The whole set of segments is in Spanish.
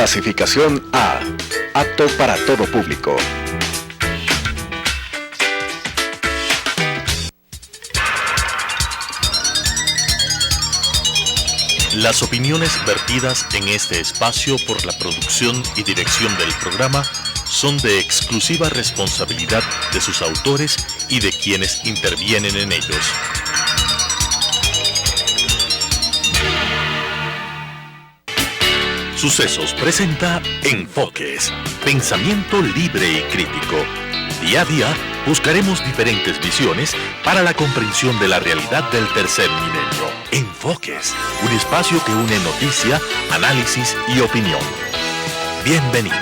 Clasificación A. Apto para todo público. Las opiniones vertidas en este espacio por la producción y dirección del programa son de exclusiva responsabilidad de sus autores y de quienes intervienen en ellos. Sucesos presenta Enfoques, pensamiento libre y crítico. Día a día buscaremos diferentes visiones para la comprensión de la realidad del tercer milenio. Enfoques, un espacio que une noticia, análisis y opinión. Bienvenidos.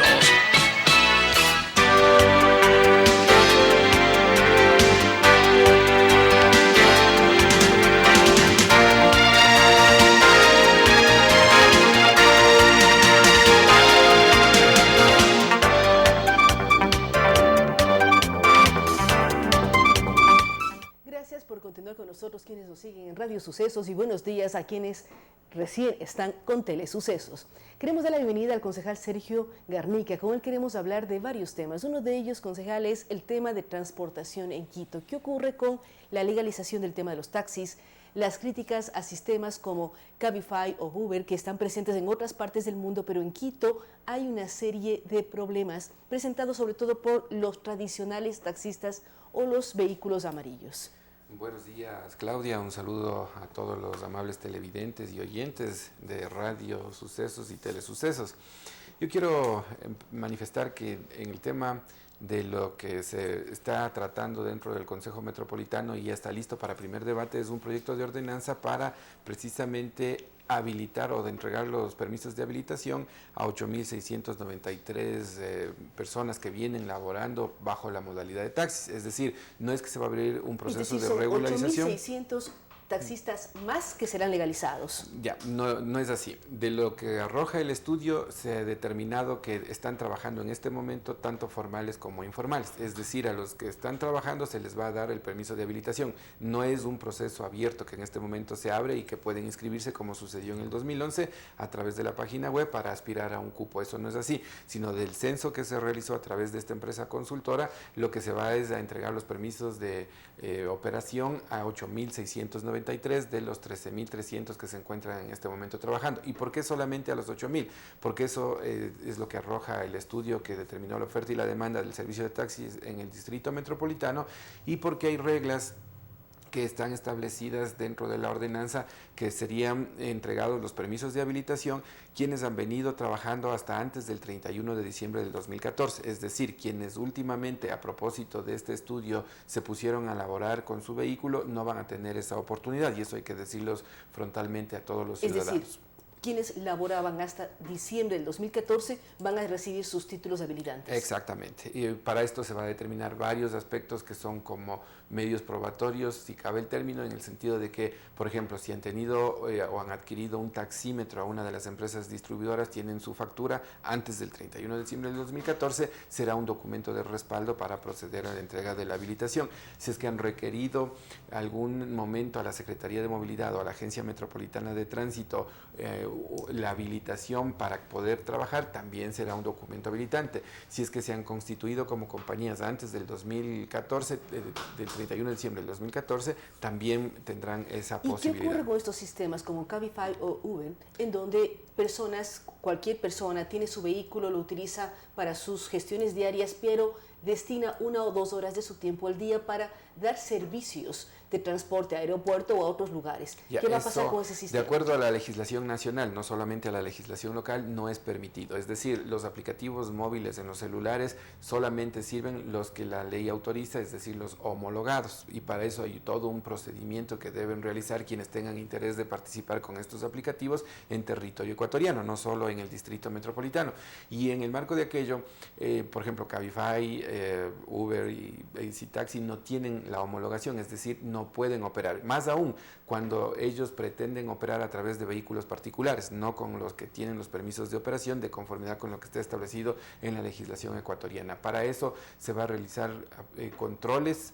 Con nosotros quienes nos siguen en Radio Sucesos y buenos días a quienes recién están con Telesucesos. Queremos dar la bienvenida al concejal Sergio Garnica, con él queremos hablar de varios temas. Uno de ellos, concejal, es el tema de transportación en Quito. ¿Qué ocurre con la legalización del tema de los taxis? Las críticas a sistemas como Cabify o Uber, que están presentes en otras partes del mundo, pero en Quito hay una serie de problemas presentados sobre todo por los tradicionales taxistas o los vehículos amarillos. Buenos días, Claudia. Un saludo a todos los amables televidentes y oyentes de Radio Sucesos y Telesucesos. Yo quiero manifestar que en el tema de lo que se está tratando dentro del Consejo Metropolitano y ya está listo para primer debate, es un proyecto de ordenanza para precisamente habilitar o de entregar los permisos de habilitación a 8.693 personas que vienen laborando bajo la modalidad de taxis. Es decir, no es que se va a abrir un proceso de regularización. 8.600 taxistas más que serán legalizados. Ya, no es así. De lo que arroja el estudio, se ha determinado que están trabajando en este momento tanto formales como informales. Es decir, a los que están trabajando se les va a dar el permiso de habilitación. No es un proceso abierto que en este momento se abre y que pueden inscribirse como sucedió en el 2011 a través de la página web para aspirar a un cupo. Eso no es así, sino del censo que se realizó a través de esta empresa consultora, lo que se va es a entregar los permisos de operación a 8.693 de los 13.300 que se encuentran en este momento trabajando. ¿Y por qué solamente a los 8.000? Porque eso es lo que arroja el estudio que determinó la oferta y la demanda del servicio de taxis en el Distrito Metropolitano, y porque hay reglas que están establecidas dentro de la ordenanza que serían entregados los permisos de habilitación quienes han venido trabajando hasta antes del 31 de diciembre del 2014, es decir, quienes últimamente a propósito de este estudio se pusieron a laborar con su vehículo no van a tener esa oportunidad, y eso hay que decirlos frontalmente a todos los ciudadanos. Es decir, quienes laboraban hasta diciembre del 2014 van a recibir sus títulos habilitantes. Exactamente. Y para esto se va a determinar varios aspectos que son como medios probatorios, si cabe el término, en el sentido de que, por ejemplo, si han tenido o han adquirido un taxímetro a una de las empresas distribuidoras, tienen su factura antes del 31 de diciembre del 2014, será un documento de respaldo para proceder a la entrega de la habilitación. Si es que han requerido algún momento a la Secretaría de Movilidad o a la Agencia Metropolitana de Tránsito la habilitación para poder trabajar, también será un documento habilitante. Si es que se han constituido como compañías antes del 2014, del 31 de diciembre del 2014, también tendrán esa posibilidad. ¿Y qué ocurre con estos sistemas como Cabify o Uber, en donde cualquier persona tiene su vehículo, lo utiliza para sus gestiones diarias, pero destina 1 o 2 horas de su tiempo al día para dar servicios de transporte a aeropuerto o a otros lugares? ¿Qué va a pasar con ese sistema? De acuerdo a la legislación nacional, no solamente a la legislación local, no es permitido. Es decir, los aplicativos móviles en los celulares solamente sirven los que la ley autoriza, es decir, los homologados. Y para eso hay todo un procedimiento que deben realizar quienes tengan interés de participar con estos aplicativos en territorio ecuatoriano, no solo en el Distrito Metropolitano. Y en el marco de aquello, por ejemplo, Cabify, Uber y Easy Taxi no tienen la homologación, es decir, no pueden operar. Más aún, cuando ellos pretenden operar a través de vehículos particulares, particulares, no con los que tienen los permisos de operación de conformidad con lo que esté establecido en la legislación ecuatoriana. Para eso se va a realizar controles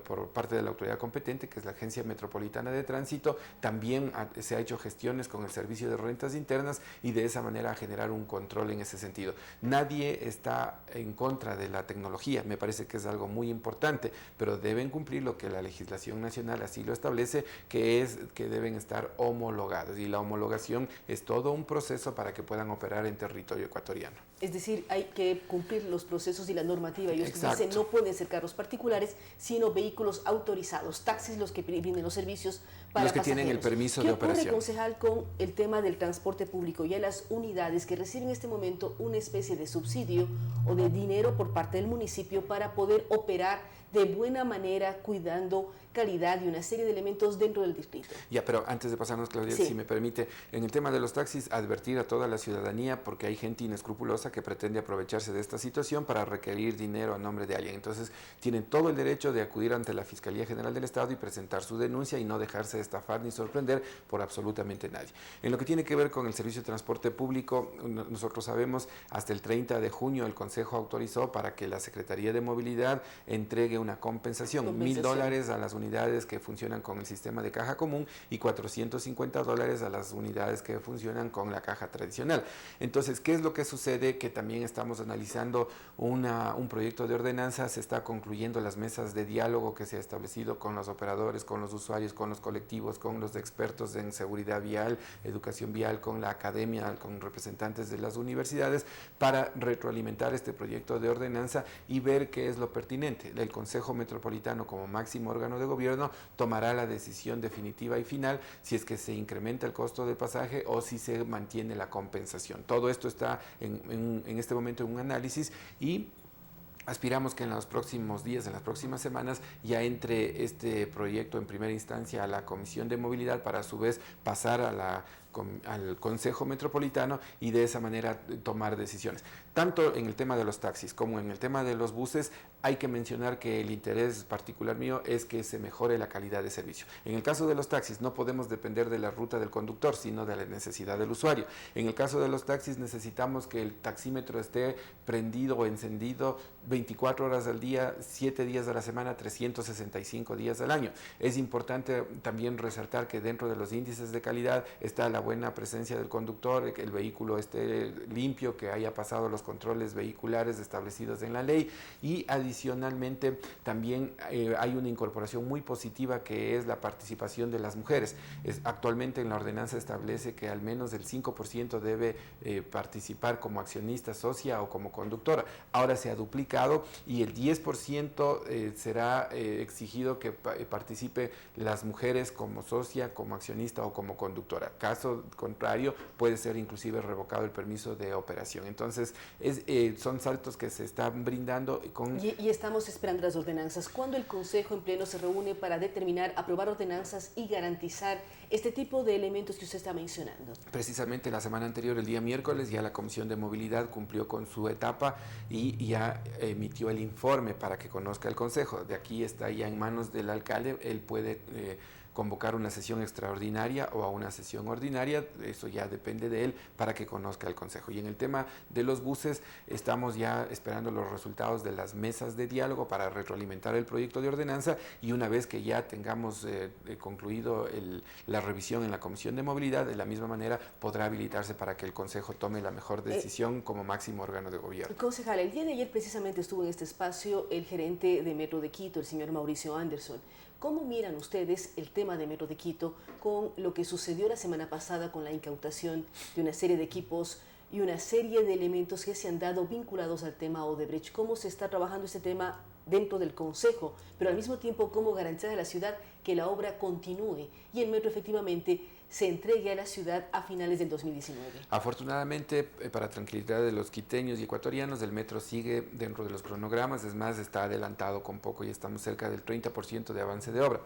por parte de la autoridad competente, que es la Agencia Metropolitana de Tránsito. También se ha hecho gestiones con el Servicio de Rentas Internas y de esa manera generar un control en ese sentido. Nadie está en contra de la tecnología, me parece que es algo muy importante, pero deben cumplir lo que la legislación nacional así lo establece, que es que deben estar homologados, y la homologación es todo un proceso para que puedan operar en territorio ecuatoriano. Es decir, hay que cumplir los procesos y la normativa. Ellos Exacto. dicen no pueden ser carros particulares, sino vehículos autorizados, taxis los que brinden los servicios para los que pasajeros. tienen el permiso de operación. ¿Qué ocurre, concejal, con el tema del transporte público? Ya las unidades que reciben en este momento una especie de subsidio o de dinero por parte del municipio para poder operar de buena manera, cuidando calidad y una serie de elementos dentro del distrito. Ya, pero antes de pasarnos, Claudia, Sí. si me permite, en el tema de los taxis, advertir a toda la ciudadanía, porque hay gente inescrupulosa que pretende aprovecharse de esta situación para requerir dinero a nombre de alguien. Entonces, tienen todo el derecho de acudir ante la Fiscalía General del Estado y presentar su denuncia y no dejarse estafar ni sorprender por absolutamente nadie. En lo que tiene que ver con el servicio de transporte público, nosotros sabemos, hasta el 30 de junio el Consejo autorizó para que la Secretaría de Movilidad entregue una compensación, $1,000 a las unidades que funcionan con el sistema de caja común y $450 a las unidades que funcionan con la caja tradicional. Entonces, ¿qué es lo que sucede? Que también estamos analizando un proyecto de ordenanza, se está concluyendo las mesas de diálogo que se ha establecido con los operadores, con los usuarios, con los colectivos, con los expertos en seguridad vial, educación vial, con la academia, con representantes de las universidades, para retroalimentar este proyecto de ordenanza y ver qué es lo pertinente. El Consejo Metropolitano, como máximo órgano de gobierno, tomará la decisión definitiva y final si es que se incrementa el costo del pasaje o si se mantiene la compensación. Todo esto está en este momento en un análisis y aspiramos que en los próximos días, en las próximas semanas, ya entre este proyecto en primera instancia a la Comisión de Movilidad para a su vez pasar al Consejo Metropolitano y de esa manera tomar decisiones. Tanto en el tema de los taxis como en el tema de los buses, hay que mencionar que el interés particular mío es que se mejore la calidad de servicio. En el caso de los taxis no podemos depender de la ruta del conductor, sino de la necesidad del usuario. En el caso de los taxis necesitamos que el taxímetro esté prendido o encendido 24 horas al día, 7 días a la semana, 365 días al año. Es importante también resaltar que dentro de los índices de calidad está la buena presencia del conductor, que el vehículo esté limpio, que haya pasado los controles vehiculares establecidos en la ley, y adicionalmente también hay una incorporación muy positiva que es la participación de las mujeres. Actualmente en la ordenanza establece que al menos el 5% debe participar como accionista, socia o como conductora. Ahora se ha duplicado y el 10% será exigido que participe las mujeres como socia, como accionista o como conductora. Caso contrario, puede ser inclusive revocado el permiso de operación. Entonces, son saltos que se están brindando con... Y estamos esperando las ordenanzas. ¿Cuándo el Consejo en pleno se reúne para determinar, aprobar ordenanzas y garantizar este tipo de elementos que usted está mencionando? Precisamente la semana anterior, el día miércoles, ya la Comisión de Movilidad cumplió con su etapa y ya emitió el informe para que conozca el Consejo. De aquí está ya en manos del alcalde, él puede convocar una sesión extraordinaria o a una sesión ordinaria, eso ya depende de él, para que conozca el Consejo. Y en el tema de los buses, estamos ya esperando los resultados de las mesas de diálogo para retroalimentar el proyecto de ordenanza, y una vez que ya tengamos concluido la revisión en la Comisión de Movilidad, de la misma manera podrá habilitarse para que el Consejo tome la mejor decisión como máximo órgano de gobierno. Concejal, el día de ayer precisamente estuvo en este espacio el gerente de Metro de Quito, el señor Mauricio Anderson. ¿Cómo miran ustedes el tema de Metro de Quito con lo que sucedió la semana pasada con la incautación de una serie de equipos y una serie de elementos que se han dado vinculados al tema Odebrecht? ¿Cómo se está trabajando este tema dentro del Consejo? Pero al mismo tiempo, ¿cómo garantizar a la ciudad que la obra continúe y el metro efectivamente se entregue a la ciudad a finales del 2019? Afortunadamente, para tranquilidad de los quiteños y ecuatorianos, el metro sigue dentro de los cronogramas, es más, está adelantado con poco y estamos cerca del 30% de avance de obra.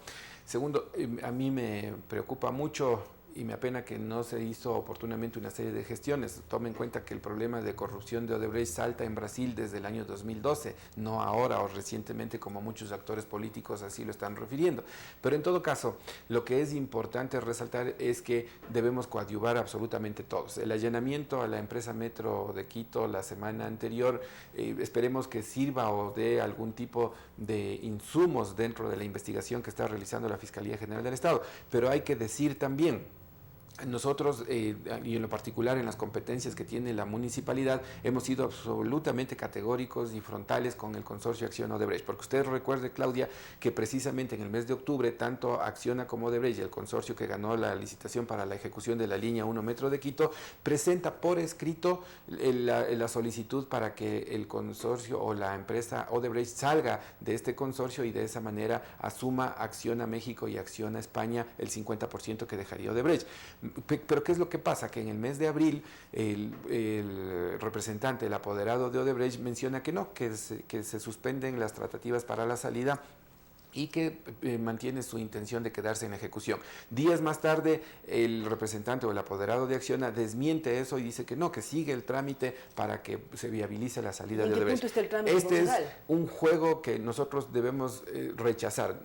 Segundo, a mí me preocupa mucho y me apena que no se hizo oportunamente una serie de gestiones. Tome en cuenta que el problema de corrupción de Odebrecht salta en Brasil desde el año 2012, no ahora o recientemente como muchos actores políticos así lo están refiriendo. Pero en todo caso, lo que es importante resaltar es que debemos coadyuvar absolutamente todos. El allanamiento a la empresa Metro de Quito la semana anterior, esperemos que sirva o dé algún tipo de insumos dentro de la investigación que está realizando la Fiscalía General del Estado. Pero hay que decir también, nosotros, y en lo particular en las competencias que tiene la municipalidad, hemos sido absolutamente categóricos y frontales con el consorcio Acciona Odebrecht, porque usted recuerde, Claudia, que precisamente en el mes de octubre, tanto Acciona como Odebrecht, el consorcio que ganó la licitación para la ejecución de la línea 1 Metro de Quito, presenta por escrito la solicitud para que el consorcio o la empresa Odebrecht salga de este consorcio y de esa manera asuma Acciona México y Acciona España el 50% que dejaría Odebrecht. Pero ¿qué es lo que pasa? Que en el mes de abril el representante, el apoderado de Odebrecht menciona que no, que se suspenden las tratativas para la salida y que mantiene su intención de quedarse en ejecución. Días más tarde, el representante o el apoderado de Acciona desmiente eso y dice que no, que sigue el trámite para que se viabilice la salida de Odebrecht. ¿En qué punto está el trámite, Este concejal? es un juego que nosotros debemos rechazar.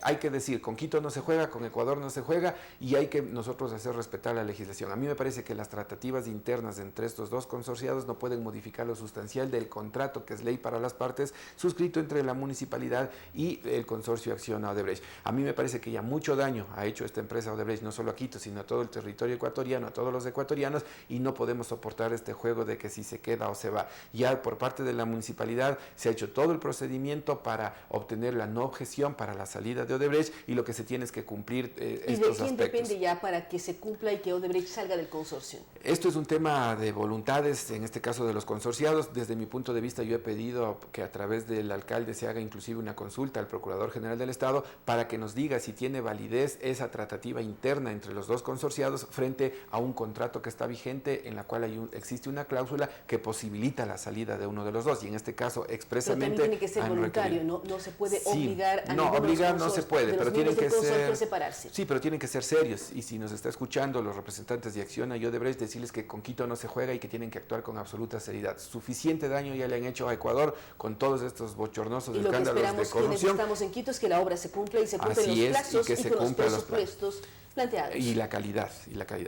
Hay que decir, con Quito no se juega, con Ecuador no se juega, y hay que nosotros hacer respetar la legislación. A mí me parece que las tratativas internas entre estos dos consorciados no pueden modificar lo sustancial del contrato, que es ley para las partes, suscrito entre la municipalidad y el consorcio Acciona Odebrecht. A mí me parece que ya mucho daño ha hecho esta empresa Odebrecht, no solo a Quito, sino a todo el territorio ecuatoriano, a todos los ecuatorianos, y no podemos soportar este juego de que si se queda o se va. Ya por parte de la municipalidad se ha hecho todo el procedimiento para obtener la no objeción para la salida de Odebrecht, y lo que se tiene es que cumplir estos aspectos. ¿Y de quién depende ya para que se cumpla y que Odebrecht salga del consorcio? Esto es un tema de voluntades, en este caso de los consorciados. Desde mi punto de vista, yo he pedido que a través del alcalde se haga inclusive una consulta al Procurador General del Estado para que nos diga si tiene validez esa tratativa interna entre los dos consorciados frente a un contrato que está vigente, en la cual existe una cláusula que posibilita la salida de uno de los dos, y en este caso expresamente... Pero también tiene que ser voluntario, no se puede obligar a no, obligar no se puede, pero tienen que ser... a separarse. Sí, pero tienen que ser serios, y si nos está escuchando los representantes de Acciona y Odebrecht, decirles que con Quito no se juega y que tienen que actuar con absoluta seriedad. Suficiente daño ya le han hecho a Ecuador con todos estos bochornosos escándalos de corrupción. Y lo que esperamos quienes estamos en Quito es que la obra se cumpla y se cumplen los plazos y con los presupuestos planteados. Y la calidad.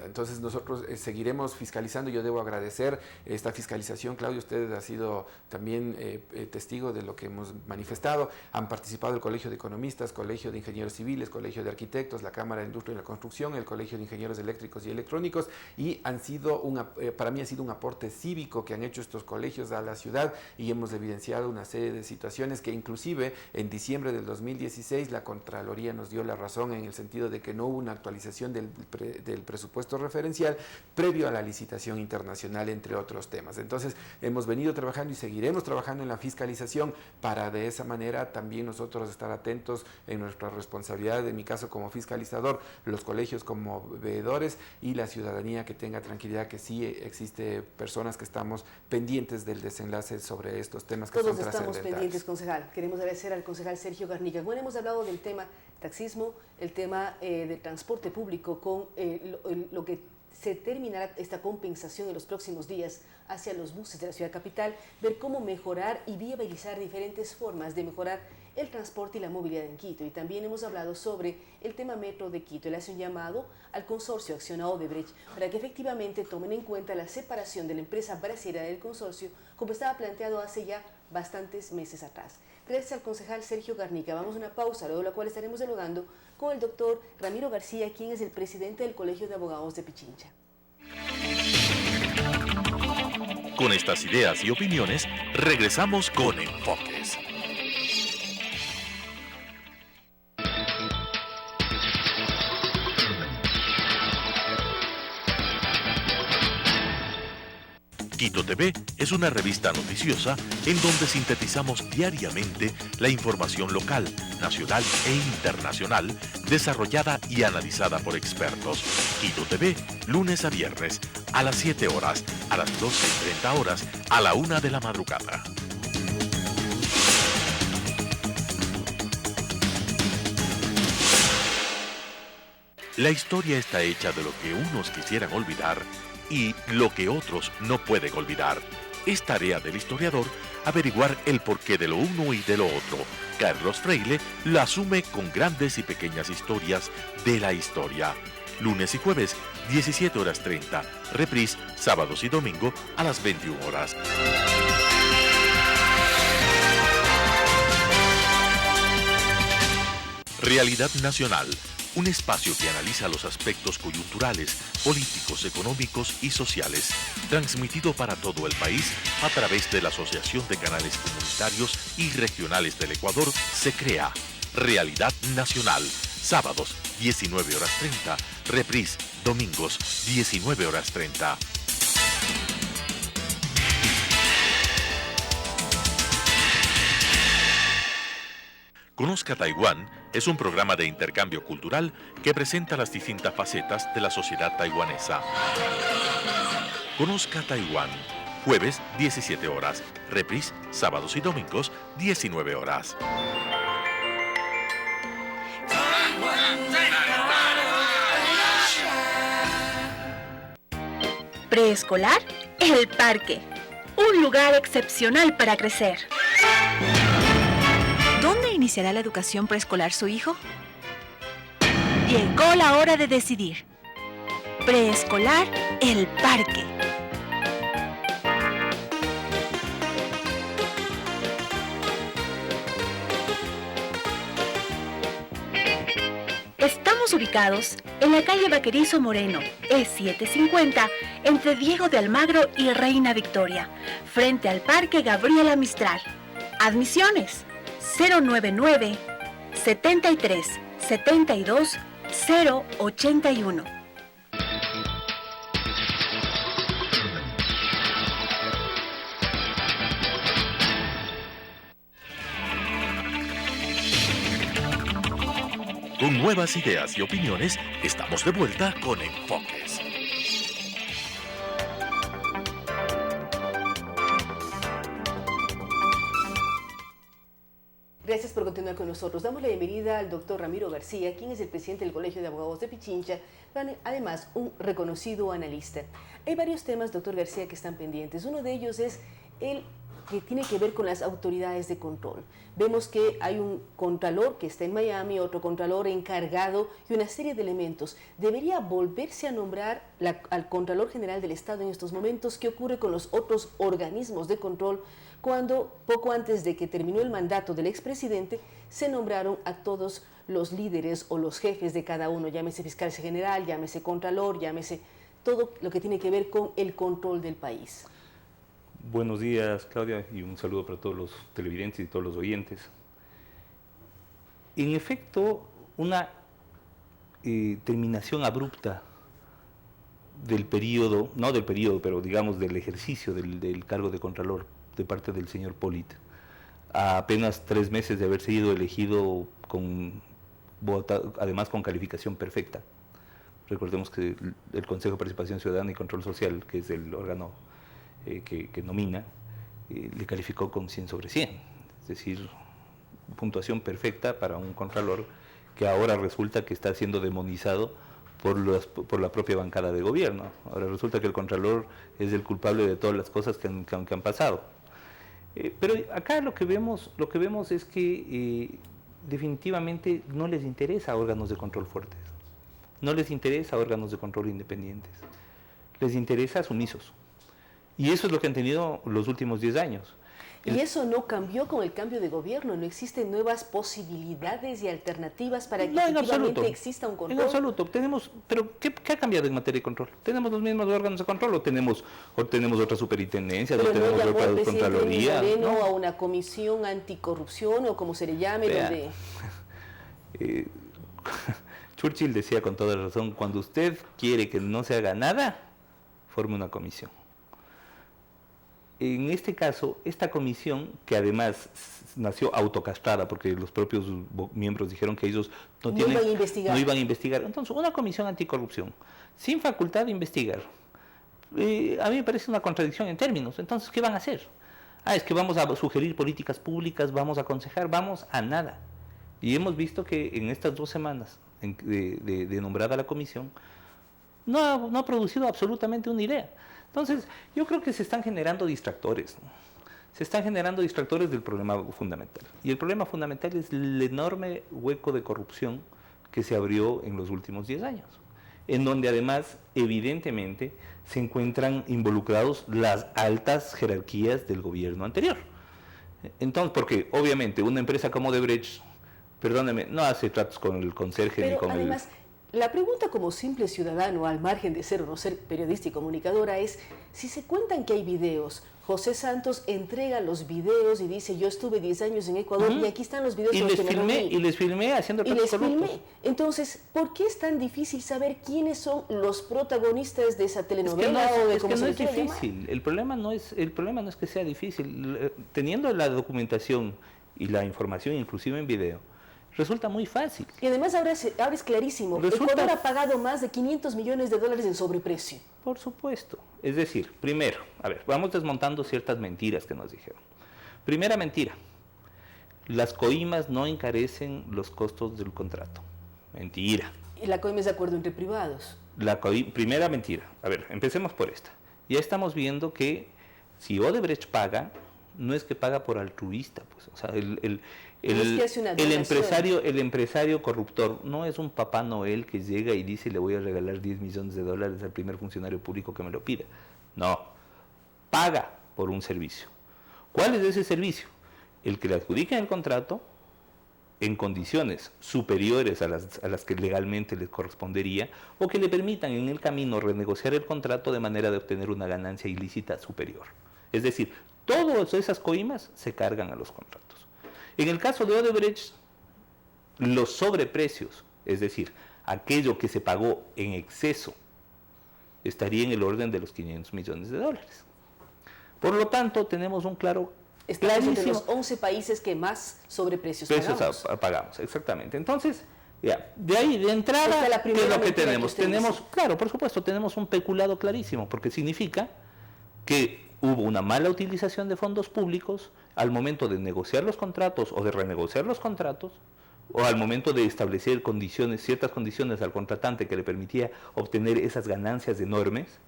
Entonces nosotros seguiremos fiscalizando. Yo debo agradecer esta fiscalización. Claudio, usted ha sido también testigo de lo que hemos manifestado. Han participado el Colegio de Economistas, Colegio de Ingenieros Civiles, Colegio de Arquitectos, la Cámara de Industria y la Construcción, el Colegio de Ingenieros Eléctricos y Electrónicos, y han sido para mí ha sido un aporte cívico que han hecho estos colegios a la ciudad, y hemos evidenciado una serie de situaciones que inclusive en diciembre del 2016 la Contraloría nos dio la razón en el sentido de que no hubo una actualización del presupuesto referencial previo a la licitación internacional, entre otros temas. Entonces, hemos venido trabajando y seguiremos trabajando en la fiscalización para de esa manera también nosotros estar atentos en nuestra responsabilidad, en mi caso como fiscalizador, los colegios como veedores y la ciudadanía que tenga tranquilidad que sí existe personas que estamos pendientes del desenlace sobre estos temas que son trascendentales. Todos estamos pendientes, concejal. Queremos agradecer al concejal Sergio Garnica. Bueno, hemos hablado del tema taxismo, el tema del transporte público, con lo que se terminará esta compensación en los próximos días hacia los buses de la ciudad capital, ver cómo mejorar y viabilizar diferentes formas de mejorar el transporte y la movilidad en Quito. Y también hemos hablado sobre el tema Metro de Quito. Él hace un llamado al consorcio Acciona Odebrecht para que efectivamente tomen en cuenta la separación de la empresa brasileña del consorcio, como estaba planteado hace ya bastantes meses atrás. Gracias al concejal Sergio Garnica. Vamos a una pausa, luego de la cual estaremos dialogando con el doctor Ramiro García, quien es el presidente del Colegio de Abogados de Pichincha. Con estas ideas y opiniones, regresamos con Enfoques. Quito TV es una revista noticiosa en donde sintetizamos diariamente la información local, nacional e internacional, desarrollada y analizada por expertos. Quito TV, lunes a viernes, a las 7 horas, a las 12:30 horas, a la 1 de la madrugada. La historia está hecha de lo que unos quisieran olvidar y lo que otros no pueden olvidar. Es tarea del historiador averiguar el porqué de lo uno y de lo otro. Carlos Freile lo asume con grandes y pequeñas historias de la historia. Lunes y jueves, 17:30. Reprise, sábados y domingo a las 21 horas. Realidad Nacional, un espacio que analiza los aspectos coyunturales, políticos, económicos y sociales, transmitido para todo el país a través de la Asociación de Canales Comunitarios y Regionales del Ecuador, se crea Realidad Nacional, sábados 19:30, reprise, domingos 19:30. Conozca Taiwán es un programa de intercambio cultural que presenta las distintas facetas de la sociedad taiwanesa. Conozca Taiwán, jueves 17 horas, reprise, sábados y domingos 19 horas. Preescolar, El Parque, un lugar excepcional para crecer. ¿Dónde iniciará la educación preescolar su hijo? Llegó la hora de decidir. Preescolar, El Parque. Estamos ubicados en la calle Vaquerizo Moreno, E750, entre Diego de Almagro y Reina Victoria, frente al Parque Gabriela Mistral. Admisiones 099 73 72 081. Con nuevas ideas y opiniones, estamos de vuelta con Enfoques. Gracias por continuar con nosotros. Damos la bienvenida al doctor Ramiro García, quien es el presidente del Colegio de Abogados de Pichincha, además un reconocido analista. Hay varios temas, doctor García, que están pendientes. Uno de ellos es el que tiene que ver con las autoridades de control. Vemos que hay un contralor que está en Miami, otro contralor encargado y una serie de elementos. ¿Debería volverse a nombrar al Contralor General del Estado en estos momentos? ¿Qué ocurre con los otros organismos de control cuando, poco antes de que terminó el mandato del expresidente, se nombraron a todos los líderes o los jefes de cada uno, llámese fiscal general, llámese contralor, llámese todo lo que tiene que ver con el control del país? Buenos días, Claudia, y un saludo para todos los televidentes y todos los oyentes. En efecto, una terminación abrupta del periodo, no del periodo, pero digamos del ejercicio del cargo de Contralor de parte del señor Polit, a apenas 3 meses de haber sido elegido además con calificación perfecta. Recordemos que el Consejo de Participación Ciudadana y Control Social, que es el órgano que nomina, le calificó con 100 sobre 100, es decir, puntuación perfecta para un contralor que ahora resulta que está siendo demonizado por la propia bancada de gobierno. Ahora resulta que el contralor es el culpable de todas las cosas que han pasado. Pero acá lo que vemos es que definitivamente no les interesa a órganos de control fuertes, no les interesa a órganos de control independientes, les interesa sumisos. Y eso es lo que han tenido los últimos 10 años. Y eso no cambió con el cambio de gobierno, no existen nuevas posibilidades y alternativas para que efectivamente exista un control. En absoluto, pero ¿qué ha cambiado en materia de control? ¿Tenemos los mismos órganos de control o tenemos otras superintendencias, pero o tenemos no otra contraloría? ¿No? A una comisión anticorrupción o como se le llame, donde... Churchill decía con toda razón, cuando usted quiere que no se haga nada, forme una comisión. En este caso, esta comisión, que además nació autocastrada, porque los propios miembros dijeron que ellos no iban a investigar. Entonces, una comisión anticorrupción, sin facultad de investigar, a mí me parece una contradicción en términos. Entonces, ¿qué van a hacer? Es que vamos a sugerir políticas públicas, vamos a aconsejar, vamos a nada. Y hemos visto que en estas 2 semanas, de nombrada la comisión, no ha producido absolutamente una idea. Entonces, yo creo que se están generando distractores, ¿no? Se están generando distractores del problema fundamental. Y el problema fundamental es el enorme hueco de corrupción que se abrió en los últimos 10 años, en donde además, evidentemente, se encuentran involucrados las altas jerarquías del gobierno anterior. Entonces, porque obviamente una empresa como Odebrecht, perdóneme, no hace tratos con el conserje pero ni con además, la pregunta como simple ciudadano, al margen de ser o no ser periodista y comunicadora, es si se cuentan que hay videos. José Santos entrega los videos y dice, yo estuve 10 años en Ecuador y aquí están los videos y con los que me reuní. y les filmé haciendo tratos corruptos. Entonces, ¿por qué es tan difícil saber quiénes son los protagonistas de esa telenovela o de cómo se le quiera llamar? El problema no es que sea difícil. Teniendo la documentación y la información, inclusive en video, resulta muy fácil. Y además ahora es clarísimo, Ecuador ha pagado más de $500 millones en sobreprecio. Por supuesto. Es decir, primero, a ver, vamos desmontando ciertas mentiras que nos dijeron. Primera mentira, las coimas no encarecen los costos del contrato. Mentira. Y la coima es de acuerdo entre privados. Primera mentira. A ver, empecemos por esta. Ya estamos viendo que si Odebrecht paga, no es que paga por altruista, pues, o sea, el empresario corruptor no es un Papá Noel que llega y dice le voy a regalar $10 millones al primer funcionario público que me lo pida. No, paga por un servicio. ¿Cuál es ese servicio? El que le adjudica el contrato en condiciones superiores a las que legalmente le correspondería o que le permitan en el camino renegociar el contrato de manera de obtener una ganancia ilícita superior. Es decir, todas esas coimas se cargan a los contratos. En el caso de Odebrecht, los sobreprecios, es decir, aquello que se pagó en exceso, estaría en el orden de los $500 millones. Por lo tanto, tenemos un Estamos entre los 11 países que más sobreprecios pagamos. Exactamente. Entonces, ya, de ahí, de entrada, ¿qué es lo que tenemos? Claro, por supuesto, tenemos un peculado clarísimo, porque significa que hubo una mala utilización de fondos públicos al momento de negociar los contratos o de renegociar los contratos, o al momento de establecer ciertas condiciones al contratante que le permitía obtener esas ganancias enormes,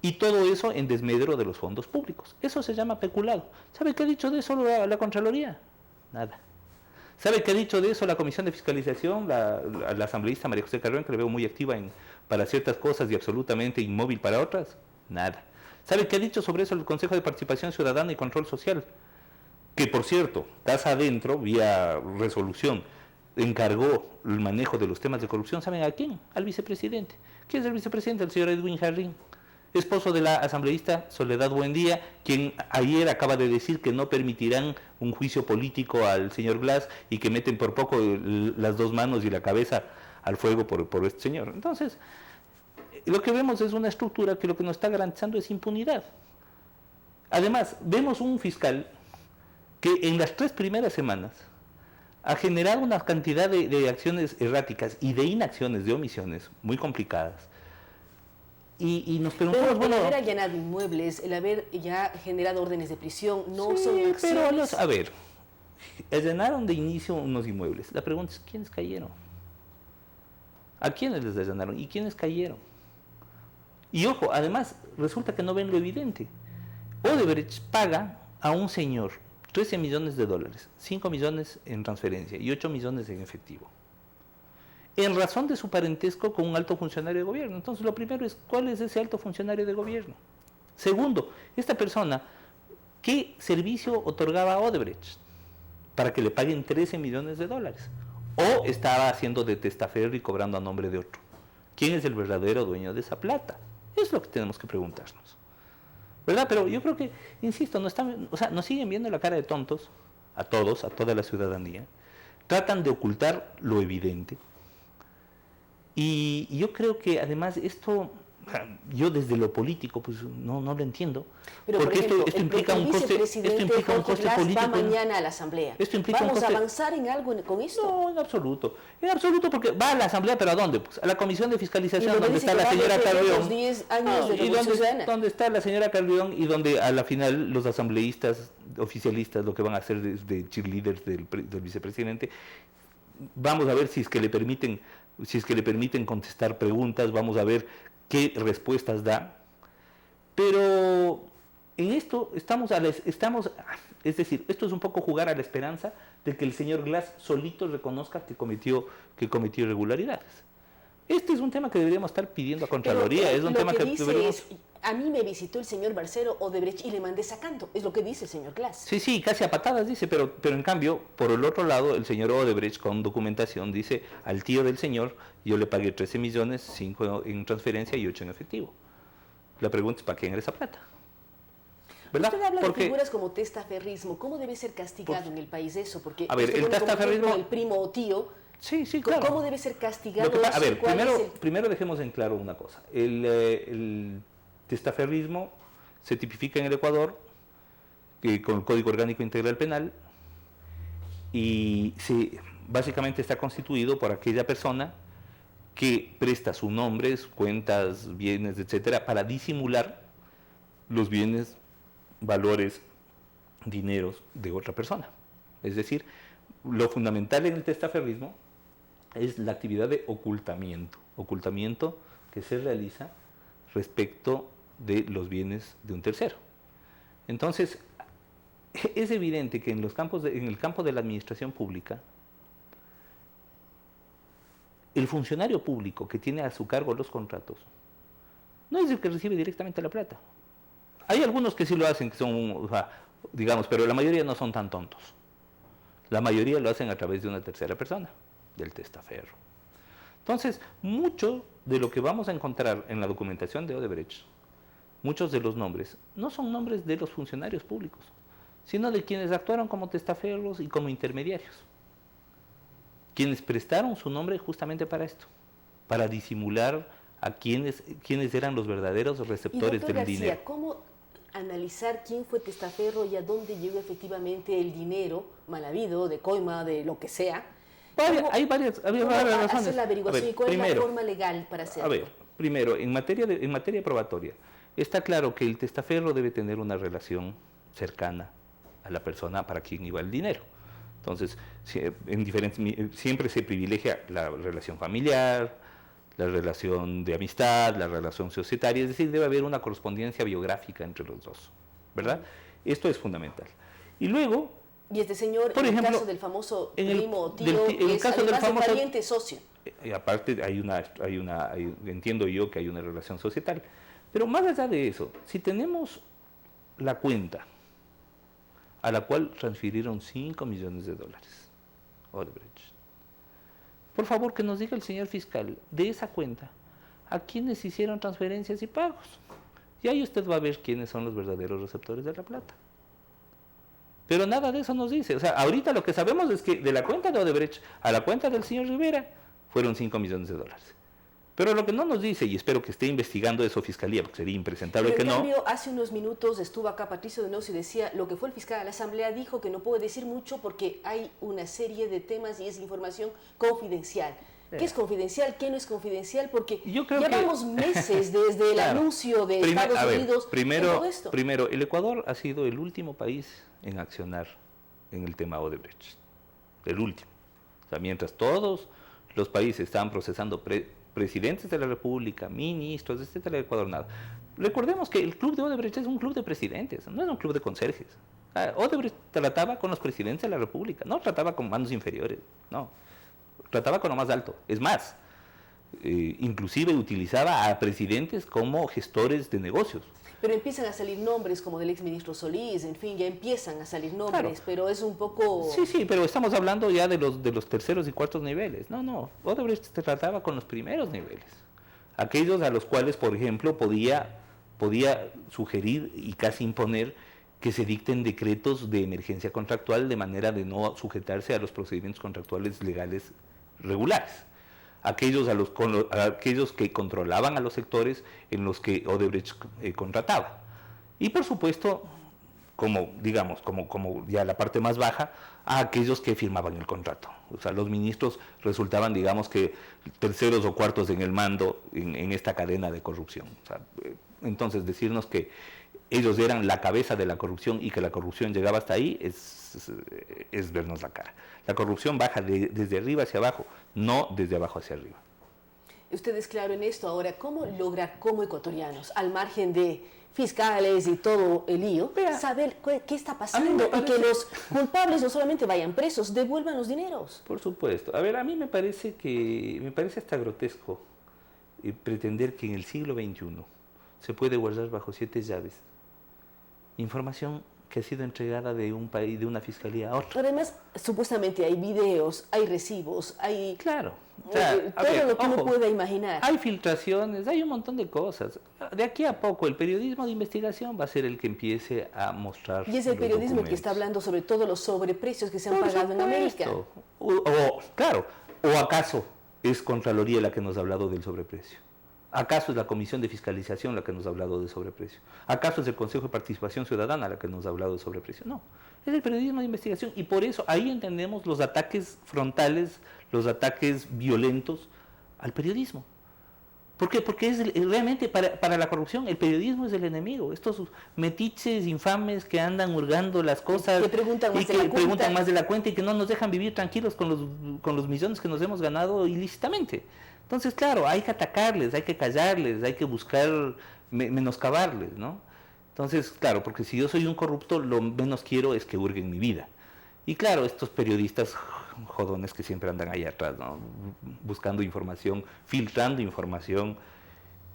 y todo eso en desmedro de los fondos públicos. Eso se llama peculado. ¿Sabe qué ha dicho de eso la Contraloría? Nada. ¿Sabe qué ha dicho de eso la Comisión de Fiscalización, la asambleísta María José Carrión, que le veo muy activa para ciertas cosas y absolutamente inmóvil para otras? Nada. ¿Sabe qué ha dicho sobre eso el Consejo de Participación Ciudadana y Control Social? Que, por cierto, casa adentro, vía resolución, encargó el manejo de los temas de corrupción. ¿Saben a quién? Al vicepresidente. ¿Quién es el vicepresidente? El señor Edwin Jarrín, esposo de la asambleísta Soledad Buendía, quien ayer acaba de decir que no permitirán un juicio político al señor Glass y que meten por poco las dos manos y la cabeza al fuego por este señor. Entonces, lo que vemos es una estructura que lo que nos está garantizando es impunidad. Además, vemos un fiscal que en las 3 primeras semanas ha generado una cantidad de acciones erráticas y de inacciones, de omisiones muy complicadas. Y nos preguntamos, pero el haber allanado inmuebles, el haber ya generado órdenes de prisión, no son acciones. Pero, a ver, allanaron de inicio unos inmuebles. La pregunta es, ¿quiénes cayeron? ¿A quiénes les allanaron? ¿Y quiénes cayeron? Y ojo, además, resulta que no ven lo evidente. Odebrecht paga a un señor $13 millones, 5 millones en transferencia y 8 millones en efectivo, en razón de su parentesco con un alto funcionario de gobierno. Entonces, lo primero es, ¿cuál es ese alto funcionario de gobierno? Segundo, esta persona, ¿qué servicio otorgaba a Odebrecht para que le paguen $13 millones? ¿O estaba haciendo de testaferro y cobrando a nombre de otro? ¿Quién es el verdadero dueño de esa plata? Es lo que tenemos que preguntarnos, ¿verdad? Pero yo creo que, insisto, nos siguen viendo la cara de tontos, a todos, a toda la ciudadanía, tratan de ocultar lo evidente, y yo creo que además esto, yo desde lo político, pues no lo entiendo, pero porque por ejemplo, esto implica un coste político. Va mañana a la asamblea. ¿Vamos a avanzar en algo con esto? No, en absoluto, porque va a la asamblea, pero ¿a dónde? Pues a la Comisión de Fiscalización, donde está la señora Carrión, y donde está la señora Carrión, y donde a la final los asambleístas oficialistas lo que van a hacer de cheerleaders del vicepresidente. Vamos a ver si es que le permiten si es que le permiten contestar preguntas, vamos a ver qué respuestas da. Pero en esto es decir, esto es un poco jugar a la esperanza de que el señor Glass solito reconozca que cometió irregularidades. Este es un tema que deberíamos estar pidiendo a Contraloría. Pero, es un tema que deberíamos... a mí me visitó el señor Barcelo Odebrecht y le mandé sacando. Es lo que dice el señor Glass. Sí, casi a patadas dice, pero en cambio, por el otro lado, el señor Odebrecht con documentación dice al tío del señor, yo le pagué 13 millones, 5 en transferencia y 8 en efectivo. La pregunta es, ¿para quién era esa plata? ¿Verdad? Usted habla de figuras como testaferrismo. ¿Cómo debe ser castigado en el país eso? Porque a ver, el testaferrismo... el primo o tío... Sí, claro. ¿Cómo debe ser castigado? A ver, primero dejemos en claro una cosa. El testaferrismo se tipifica en el Ecuador con el Código Orgánico Integral Penal y básicamente está constituido por aquella persona que presta sus nombres, cuentas, bienes, etcétera, para disimular los bienes, valores, dineros de otra persona. Es decir, lo fundamental en el testaferrismo es la actividad de ocultamiento que se realiza respecto de los bienes de un tercero. Entonces, es evidente que en el campo de la administración pública, el funcionario público que tiene a su cargo los contratos no es el que recibe directamente la plata. Hay algunos que sí lo hacen, que son, digamos, pero la mayoría no son tan tontos. La mayoría lo hacen a través de una tercera persona, del testaferro. Entonces, mucho de lo que vamos a encontrar en la documentación de Odebrecht, muchos de los nombres, no son nombres de los funcionarios públicos, sino de quienes actuaron como testaferros y como intermediarios, quienes prestaron su nombre justamente para esto, para disimular a quienes eran los verdaderos receptores del García, dinero. ¿cómo analizar quién fue testaferro y a dónde llegó efectivamente el dinero mal habido, de coima, de lo que sea? Hay varias razones. Hacer la averiguación y cuál es la forma legal para hacerlo. A ver, primero, en materia probatoria, está claro que el testaferro debe tener una relación cercana a la persona para quien iba el dinero. Entonces, siempre se privilegia la relación familiar, la relación de amistad, la relación societaria, es decir, debe haber una correspondencia biográfica entre los dos, ¿verdad? Esto es fundamental. Y luego... Y este señor, por ejemplo, el caso del famoso primo o tío, en el caso del famoso pariente socio. Y aparte entiendo yo que hay una relación societal. Pero más allá de eso, si tenemos la cuenta a la cual transfirieron 5 millones de dólares, Odebrecht, por favor que nos diga el señor fiscal de esa cuenta a quienes hicieron transferencias y pagos. Y ahí usted va a ver quiénes son los verdaderos receptores de la plata. Pero nada de eso nos dice. O sea, ahorita lo que sabemos es que de la cuenta de Odebrecht a la cuenta del señor Rivera fueron 5 millones de dólares. Pero lo que no nos dice, y espero que esté investigando eso Fiscalía, porque sería impresentable que no. En cambio, hace unos minutos estuvo acá Patricio Donoso y decía, lo que fue el fiscal a la Asamblea dijo que no puede decir mucho porque hay una serie de temas y es información confidencial. ¿Qué es confidencial? ¿Qué no es confidencial? Porque llevamos meses desde el anuncio de Estados Unidos en todo esto. Primero, el Ecuador ha sido el último país en accionar en el tema Odebrecht. El último. O sea, mientras todos los países estaban procesando presidentes de la República, ministros, etcétera, el Ecuador nada. Recordemos que el club de Odebrecht es un club de presidentes, no es un club de conserjes. Odebrecht trataba con los presidentes de la República, no trataba con manos inferiores, no. Trataba con lo más alto. Es más, inclusive utilizaba a presidentes como gestores de negocios. Pero empiezan a salir nombres como del exministro Solís, en fin, ya empiezan a salir nombres, claro. Pero es un poco... Sí, pero estamos hablando ya de los terceros y cuartos niveles. No, Odebrecht se trataba con los primeros niveles. Aquellos a los cuales, por ejemplo, podía sugerir y casi imponer que se dicten decretos de emergencia contractual de manera de no sujetarse a los procedimientos contractuales legales regulares. Aquellos que controlaban a los sectores en los que Odebrecht contrataba. Y por supuesto, como ya la parte más baja, a aquellos que firmaban el contrato. O sea, los ministros resultaban, digamos, que terceros o cuartos en el mando en esta cadena de corrupción. O sea, entonces, decirnos que ellos eran la cabeza de la corrupción y que la corrupción llegaba hasta ahí es es vernos la cara. La corrupción baja desde arriba hacia abajo, no desde abajo hacia arriba. Usted es claro en esto. Ahora, ¿cómo lograr como ecuatorianos, al margen de fiscales y todo el lío, saber qué está pasando y que los culpables no solamente vayan presos, devuelvan los dineros? Por supuesto. A ver, a mí me parece hasta grotesco pretender que en el siglo XXI se puede guardar bajo 7 llaves información que ha sido entregada de un país, de una fiscalía a otra. Además, supuestamente hay videos, hay recibos, hay claro, todo lo que uno pueda imaginar. Hay filtraciones, hay un montón de cosas. De aquí a poco el periodismo de investigación va a ser el que empiece a mostrar. Y es el periodismo el que está hablando sobre todo los sobreprecios que se han pagado en América. Claro, ¿o acaso es Contraloría la que nos ha hablado del sobreprecio? ¿Acaso es la Comisión de Fiscalización la que nos ha hablado de sobreprecio? ¿Acaso es el Consejo de Participación Ciudadana la que nos ha hablado de sobreprecio? No, es el periodismo de investigación y por eso ahí entendemos los ataques frontales, los ataques violentos al periodismo. ¿Por qué? Porque realmente para la corrupción el periodismo es el enemigo. Estos metiches infames que andan hurgando las cosas que preguntan más de la cuenta y que no nos dejan vivir tranquilos con los millones que nos hemos ganado ilícitamente. Entonces, claro, hay que atacarles, hay que callarles, hay que buscar menoscabarles, ¿no? Entonces, claro, porque si yo soy un corrupto, lo menos quiero es que hurguen mi vida. Y claro, estos periodistas jodones que siempre andan ahí atrás, ¿no? Buscando información, filtrando información.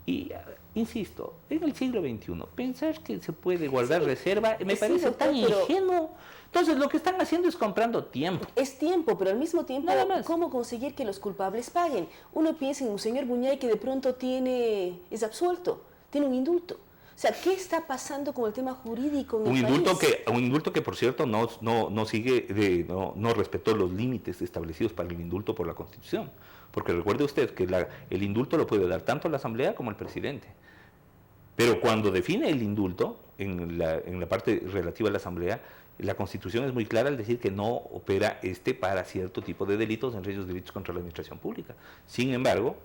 Y, insisto, en el siglo XXI, pensar que se puede guardar reserva me parece tan ingenuo. Entonces, lo que están haciendo es comprando tiempo. Es tiempo, pero al mismo tiempo, nada más. ¿Cómo conseguir que los culpables paguen? Uno piensa en un señor Buñay que de pronto es absuelto, tiene un indulto. O sea, ¿qué está pasando con el tema jurídico en el país? Un indulto que, por cierto, no respetó los límites establecidos para el indulto por la Constitución. Porque recuerde usted que el indulto lo puede dar tanto la Asamblea como el presidente. Pero cuando define el indulto, en la parte relativa a la Asamblea, la Constitución es muy clara al decir que no opera para cierto tipo de delitos, entre ellos delitos contra la administración pública. Sin embargo,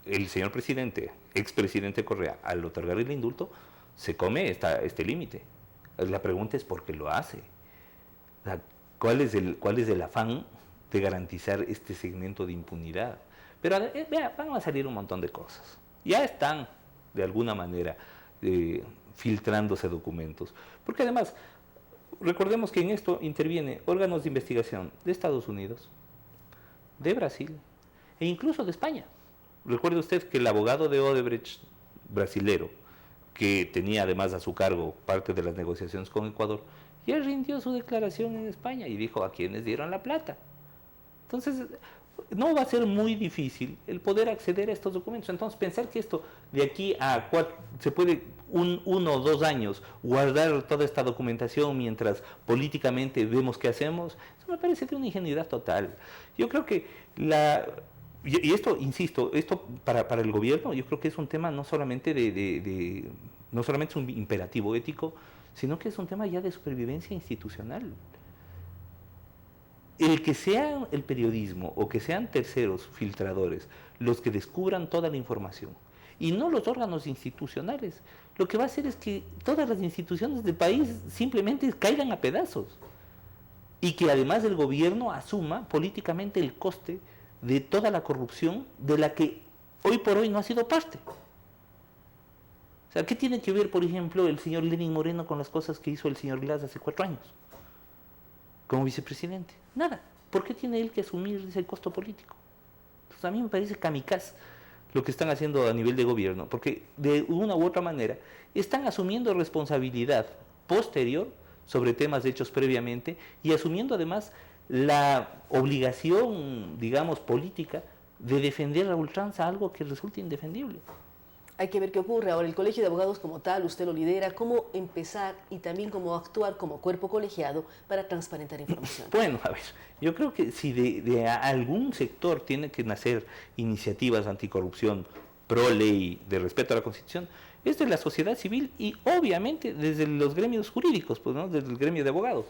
el señor presidente, expresidente Correa, al otorgar el indulto, se come este límite. La pregunta es ¿por qué lo hace? ¿Cuál es el afán de garantizar este segmento de impunidad? Pero van a salir un montón de cosas. Ya están, de alguna manera, filtrándose documentos. Porque además, recordemos que en esto intervienen órganos de investigación de Estados Unidos, de Brasil e incluso de España. Recuerde usted que el abogado de Odebrecht brasilero, que tenía además a su cargo parte de las negociaciones con Ecuador, ya rindió su declaración en España y dijo a quienes dieron la plata. Entonces, no va a ser muy difícil el poder acceder a estos documentos. Entonces, pensar que esto de aquí a se puede 1 o 2 años guardar toda esta documentación mientras políticamente vemos qué hacemos, eso me parece de una ingenuidad total. Yo creo que y esto, insisto, esto para el gobierno, yo creo que es un tema no solamente no solamente es un imperativo ético, sino que es un tema ya de supervivencia institucional. El que sea el periodismo o que sean terceros filtradores los que descubran toda la información y no los órganos institucionales, lo que va a hacer es que todas las instituciones del país simplemente caigan a pedazos y que además el gobierno asuma políticamente el coste de toda la corrupción de la que hoy por hoy no ha sido parte. O sea, ¿qué tiene que ver, por ejemplo, el señor Lenín Moreno con las cosas que hizo el señor Glass hace 4 años como vicepresidente? Nada. ¿Por qué tiene él que asumir ese costo político? Entonces, a mí me parece kamikaze lo que están haciendo a nivel de gobierno, porque de una u otra manera están asumiendo responsabilidad posterior sobre temas hechos previamente y asumiendo además la obligación, digamos, política de defender a ultranza algo que resulta indefendible. Hay que ver qué ocurre. Ahora, el Colegio de Abogados como tal, usted lo lidera, ¿cómo empezar y también cómo actuar como cuerpo colegiado para transparentar información? Bueno, a ver, yo creo que si de algún sector tiene que nacer iniciativas anticorrupción, pro ley, de respeto a la Constitución, es de la sociedad civil y obviamente desde los gremios jurídicos, pues, ¿no? Desde el gremio de abogados.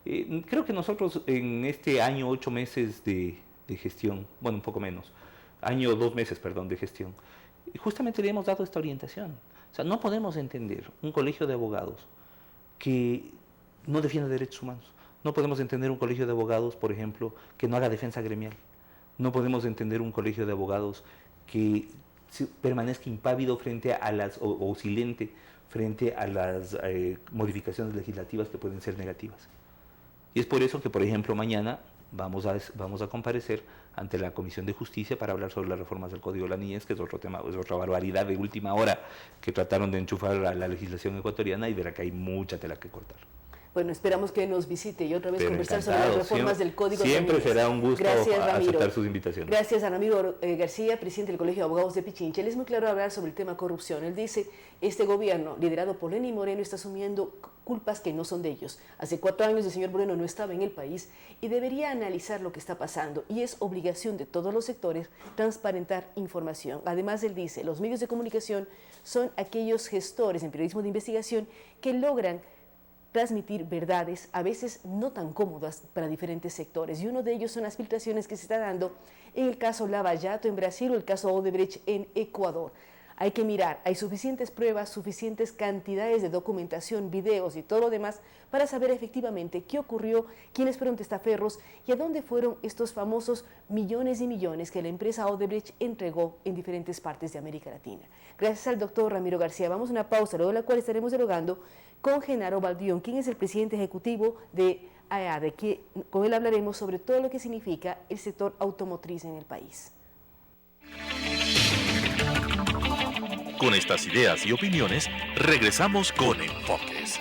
Creo que nosotros en este año 8 meses de gestión, bueno, un poco menos, 2 meses, perdón, de gestión, justamente le hemos dado esta orientación. O sea, no podemos entender un colegio de abogados que no defienda derechos humanos, No podemos entender un colegio de abogados, por ejemplo, que no haga defensa gremial. No podemos entender un colegio de abogados que permanezca impávido frente a o silente frente a las modificaciones legislativas que pueden ser negativas. Y es por eso que, por ejemplo, mañana vamos a comparecer ante la Comisión de Justicia para hablar sobre las reformas del Código de la Niñez, que es otro tema, es otra barbaridad de última hora que trataron de enchufar a la legislación ecuatoriana y verá que hay mucha tela que cortar. Bueno, esperamos que nos visite y otra vez conversar sobre las reformas del Código. Siempre será un gusto aceptar sus invitaciones. Gracias a Ramiro García, presidente del Colegio de Abogados de Pichincha. Él es muy claro al hablar sobre el tema corrupción. Él dice, este gobierno, liderado por Lenín Moreno, está asumiendo culpas que no son de ellos. Hace 4 años el señor Moreno no estaba en el país y debería analizar lo que está pasando. Y es obligación de todos los sectores transparentar información. Además, él dice, los medios de comunicación son aquellos gestores en periodismo de investigación que logran transmitir verdades, a veces no tan cómodas para diferentes sectores. Y uno de ellos son las filtraciones que se está dando en el caso Lava Jato en Brasil o el caso Odebrecht en Ecuador. Hay que mirar, hay suficientes pruebas, suficientes cantidades de documentación, videos y todo lo demás para saber efectivamente qué ocurrió, quiénes fueron testaferros y a dónde fueron estos famosos millones y millones que la empresa Odebrecht entregó en diferentes partes de América Latina. Gracias al doctor Ramiro García. Vamos a una pausa, luego de la cual estaremos dialogando con Genaro Baldión, quien es el presidente ejecutivo de AEADE, que con él hablaremos sobre todo lo que significa el sector automotriz en el país. Con estas ideas y opiniones, regresamos con Enfoques.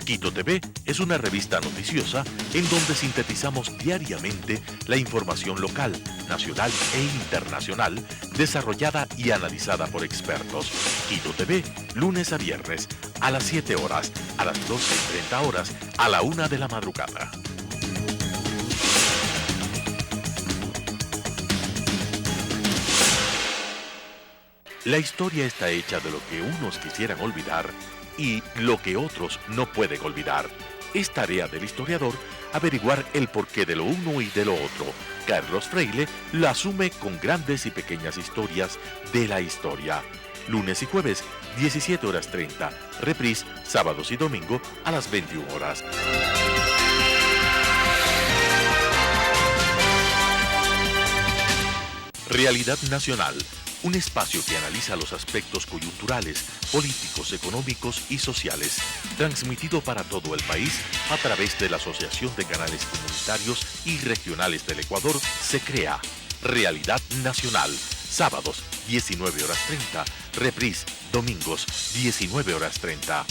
Quito TV es una revista noticiosa en donde sintetizamos diariamente la información local, nacional e internacional, desarrollada y analizada por expertos. Quito TV, lunes a viernes, a las 7 horas, a las 12:30 horas, a la 1 de la madrugada. La historia está hecha de lo que unos quisieran olvidar y lo que otros no pueden olvidar. Es tarea del historiador averiguar el porqué de lo uno y de lo otro. Carlos Freire la asume con grandes y pequeñas historias de la historia. Lunes y jueves, 17:30. Reprise, sábados y domingo a las 21 horas. Realidad Nacional. Un espacio que analiza los aspectos coyunturales, políticos, económicos y sociales, transmitido para todo el país a través de la Asociación de Canales Comunitarios y Regionales del Ecuador, se crea Realidad Nacional, sábados 19:30, reprise, domingos 19:30.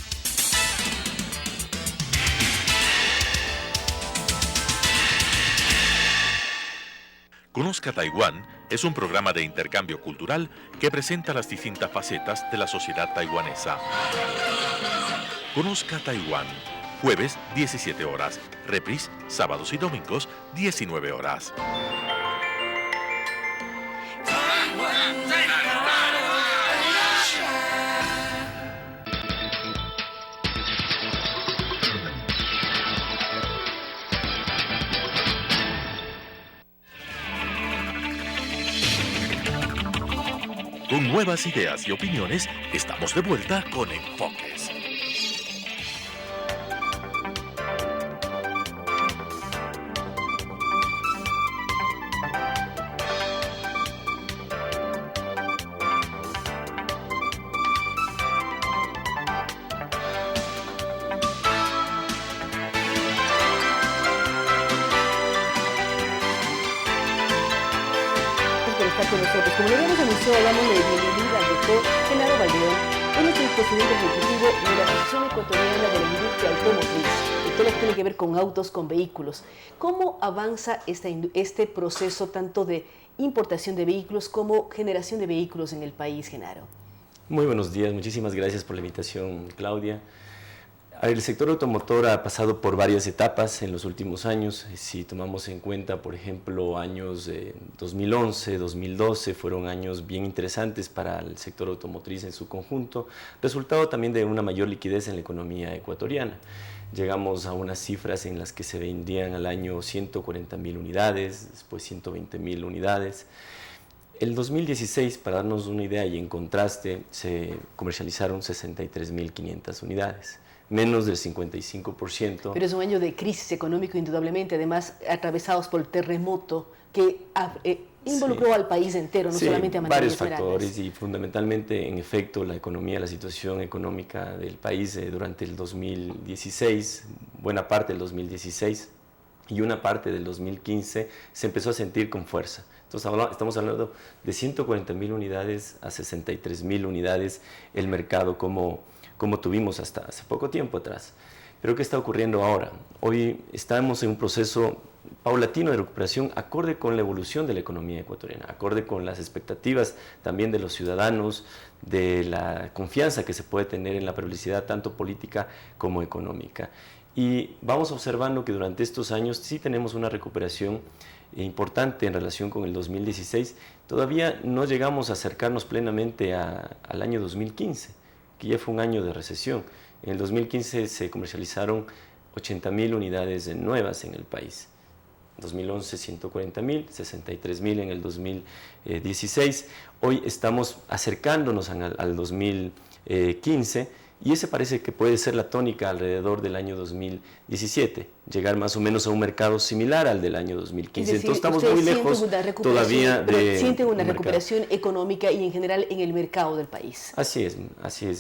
Conozca Taiwán es un programa de intercambio cultural que presenta las distintas facetas de la sociedad taiwanesa. Conozca Taiwán, jueves 17 horas, reprise, sábados y domingos 19 horas. Con nuevas ideas y opiniones, estamos de vuelta con Enfoques. Con nosotros. Como lo habíamos anunciado, damos la bienvenida al doctor Genaro Baldión, él es el presidente ejecutivo de la Asociación Ecuatoriana de la Industria Automotriz, y todo lo que tiene que ver con autos, con vehículos. ¿Cómo avanza este proceso tanto de importación de vehículos como generación de vehículos en el país, Genaro? Muy buenos días, muchísimas gracias por la invitación, Claudia. El sector automotor ha pasado por varias etapas en los últimos años. Si tomamos en cuenta, por ejemplo, años 2011, 2012, fueron años bien interesantes para el sector automotriz en su conjunto, resultado también de una mayor liquidez en la economía ecuatoriana. Llegamos a unas cifras en las que se vendían al año 140.000 unidades, después 120.000 unidades. El 2016, para darnos una idea y en contraste, se comercializaron 63.500 unidades, menos del 55%. Pero es un año de crisis económico, indudablemente, además atravesados por el terremoto que involucró al país entero, no solamente a Manabí varios Esmeraldas. factores y fundamentalmente, en efecto, la economía, la situación económica del país durante el 2016, buena parte del 2016 y una parte del 2015 se empezó a sentir con fuerza. Entonces estamos hablando de 140.000 unidades a 63.000 unidades el mercado como tuvimos hasta hace poco tiempo atrás. Pero ¿qué está ocurriendo ahora? Hoy estamos en un proceso paulatino de recuperación acorde con la evolución de la economía ecuatoriana, acorde con las expectativas también de los ciudadanos, de la confianza que se puede tener en la previsibilidad tanto política como económica. Y vamos observando que durante estos años sí tenemos una recuperación importante en relación con el 2016. Todavía no llegamos a acercarnos plenamente al año 2015, que ya fue un año de recesión. En el 2015 se comercializaron 80.000 unidades nuevas en el país. En 2011 140.000, 63.000 en el 2016. Hoy estamos acercándonos al 2015 y ese parece que puede ser la tónica alrededor del año 2017, llegar más o menos a un mercado similar al del año 2015. Es decir, entonces estamos muy lejos todavía de... Sienten una recuperación económica y en general en el mercado del país. Así es,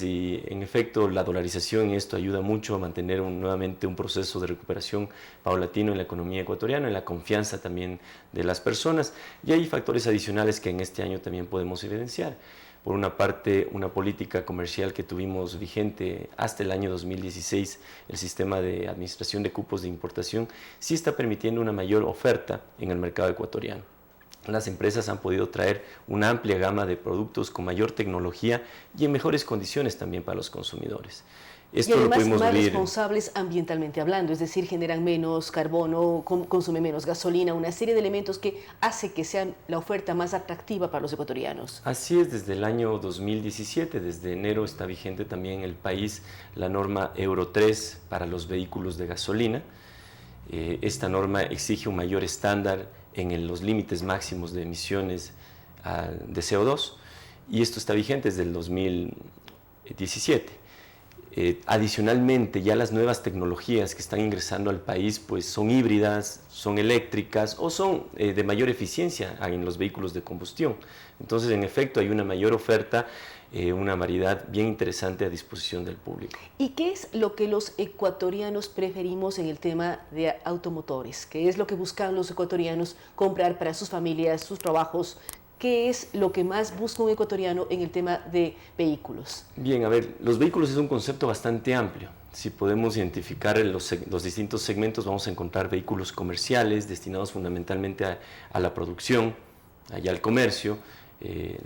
y en efecto la dolarización esto ayuda mucho a mantener nuevamente un proceso de recuperación paulatino en la economía ecuatoriana, en la confianza también de las personas, y hay factores adicionales que en este año también podemos evidenciar. Por una parte, una política comercial que tuvimos vigente hasta el año 2016, el sistema de administración de cupos de importación, sí está permitiendo una mayor oferta en el mercado ecuatoriano. Las empresas han podido traer una amplia gama de productos con mayor tecnología y en mejores condiciones también para los consumidores. Esto y además lo pudimos más vivir. Responsables ambientalmente hablando, es decir, generan menos carbono, consumen menos gasolina, una serie de elementos que hace que sea la oferta más atractiva para los ecuatorianos. Así es, desde el año 2017, desde enero está vigente también en el país la norma Euro 3 para los vehículos de gasolina. Esta norma exige un mayor estándar en los límites máximos de emisiones de CO2 y esto está vigente desde el 2017. Adicionalmente, ya las nuevas tecnologías que están ingresando al país pues son híbridas, son eléctricas o son de mayor eficiencia en los vehículos de combustión. Entonces, en efecto, hay una mayor oferta, una variedad bien interesante a disposición del público. ¿Y qué es lo que los ecuatorianos preferimos en el tema de automotores? ¿Qué es lo que buscan los ecuatorianos comprar para sus familias, sus trabajos? ¿Qué es lo que más busca un ecuatoriano en el tema de vehículos? Bien, a ver, los vehículos es un concepto bastante amplio. Si podemos identificar los distintos segmentos, vamos a encontrar vehículos comerciales destinados fundamentalmente a la producción, allá al comercio,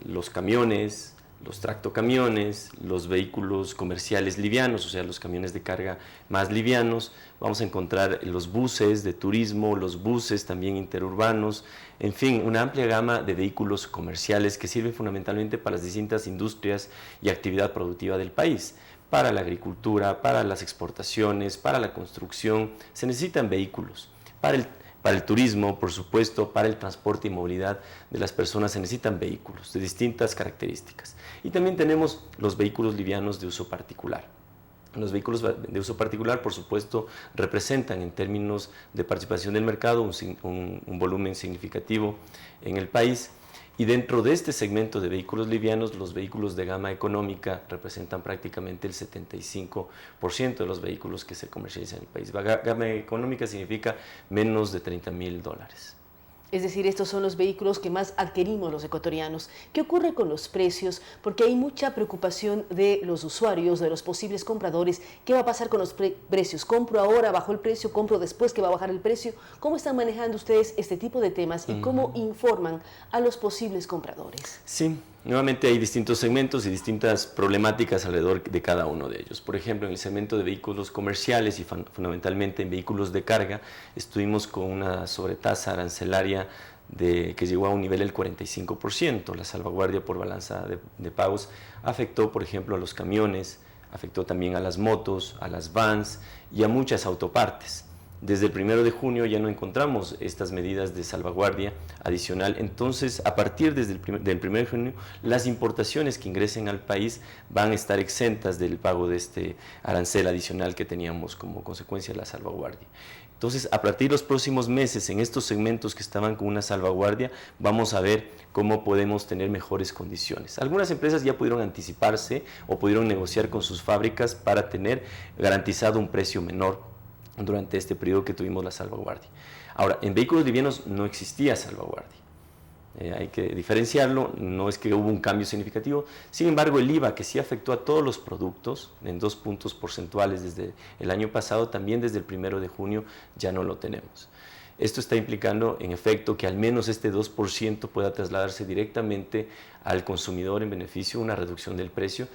los camiones, los tractocamiones, los vehículos comerciales livianos, o sea, los camiones de carga más livianos. Vamos a encontrar los buses de turismo, los buses también interurbanos, en fin, una amplia gama de vehículos comerciales que sirven fundamentalmente para las distintas industrias y actividad productiva del país. Para la agricultura, para las exportaciones, para la construcción, se necesitan vehículos. Para el turismo, por supuesto, para el transporte y movilidad de las personas se necesitan vehículos de distintas características. Y también tenemos los vehículos livianos de uso particular. Los vehículos de uso particular, por supuesto, representan en términos de participación del mercado un volumen significativo en el país. Y dentro de este segmento de vehículos livianos, los vehículos de gama económica representan prácticamente el 75% de los vehículos que se comercializan en el país. Gama económica significa menos de $30.000. Es decir, estos son los vehículos que más adquirimos los ecuatorianos. ¿Qué ocurre con los precios? Porque hay mucha preocupación de los usuarios, de los posibles compradores. ¿Qué va a pasar con los precios? ¿Compro ahora, bajó el precio? ¿Compro después que va a bajar el precio? ¿Cómo están manejando ustedes este tipo de temas y cómo informan a los posibles compradores? Sí, nuevamente hay distintos segmentos y distintas problemáticas alrededor de cada uno de ellos. Por ejemplo, en el segmento de vehículos comerciales y fundamentalmente en vehículos de carga, estuvimos con una sobretasa arancelaria que llegó a un nivel del 45%. La salvaguardia por balanza de pagos afectó, por ejemplo, a los camiones, afectó también a las motos, a las vans y a muchas autopartes. Desde el 1 de junio ya no encontramos estas medidas de salvaguardia adicional, entonces a partir del 1 de junio las importaciones que ingresen al país van a estar exentas del pago de este arancel adicional que teníamos como consecuencia de la salvaguardia. Entonces, a partir de los próximos meses, en estos segmentos que estaban con una salvaguardia, vamos a ver cómo podemos tener mejores condiciones. Algunas empresas ya pudieron anticiparse o pudieron negociar con sus fábricas para tener garantizado un precio menor durante este periodo que tuvimos la salvaguardia. Ahora, en vehículos livianos no existía salvaguardia. Hay que diferenciarlo, no es que hubo un cambio significativo, sin embargo el IVA que sí afectó a todos los productos en 2 puntos porcentuales desde el año pasado, también desde el 1 de junio ya no lo tenemos. Esto está implicando en efecto que al menos este 2% pueda trasladarse directamente al consumidor en beneficio de una reducción del precio.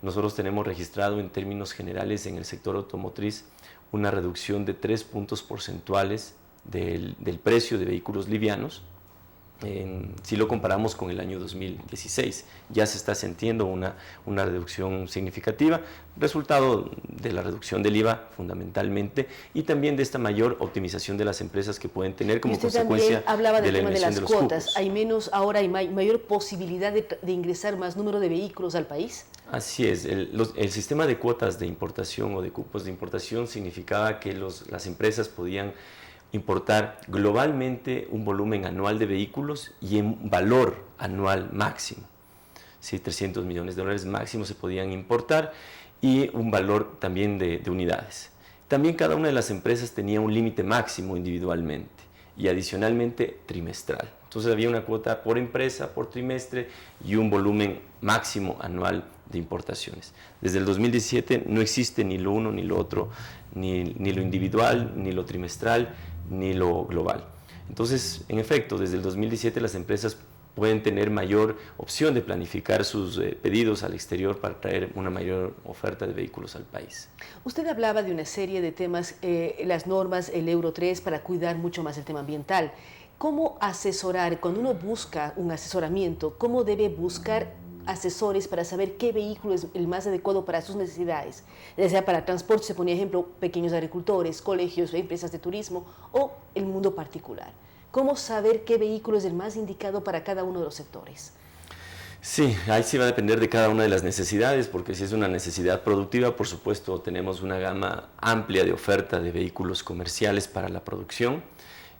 Nosotros tenemos registrado en términos generales en el sector automotriz una reducción de 3 puntos porcentuales del precio de vehículos livianos. Si lo comparamos con el año 2016, ya se está sintiendo una reducción significativa, resultado de la reducción del IVA fundamentalmente y también de esta mayor optimización de las empresas que pueden tener como consecuencia hablaba del de la tema de eliminación las de los cuotas. cupos. ¿Hay menos ahora, hay mayor posibilidad de ingresar más número de vehículos al país? Así es, el sistema de cuotas de importación o de cupos de importación significaba que las empresas podían importar globalmente un volumen anual de vehículos y en valor anual máximo. ¿Sí? 300 millones de dólares máximo se podían importar y un valor también de unidades. También cada una de las empresas tenía un límite máximo individualmente y adicionalmente trimestral. Entonces había una cuota por empresa, por trimestre y un volumen máximo anual de importaciones. Desde el 2017 no existe ni lo uno ni lo otro, ni lo individual, ni lo trimestral, ni lo global. Entonces, en efecto, desde el 2017 las empresas pueden tener mayor opción de planificar sus pedidos al exterior para traer una mayor oferta de vehículos al país. Usted hablaba de una serie de temas, las normas, el Euro 3, para cuidar mucho más el tema ambiental. ¿Cómo asesorar, cuando uno busca un asesoramiento, cómo debe buscar asesores para saber qué vehículo es el más adecuado para sus necesidades? Ya sea para transporte, se ponía ejemplo, pequeños agricultores, colegios, empresas de turismo o el mundo particular. ¿Cómo saber qué vehículo es el más indicado para cada uno de los sectores? Sí, ahí sí va a depender de cada una de las necesidades, porque si es una necesidad productiva, por supuesto, tenemos una gama amplia de oferta de vehículos comerciales para la producción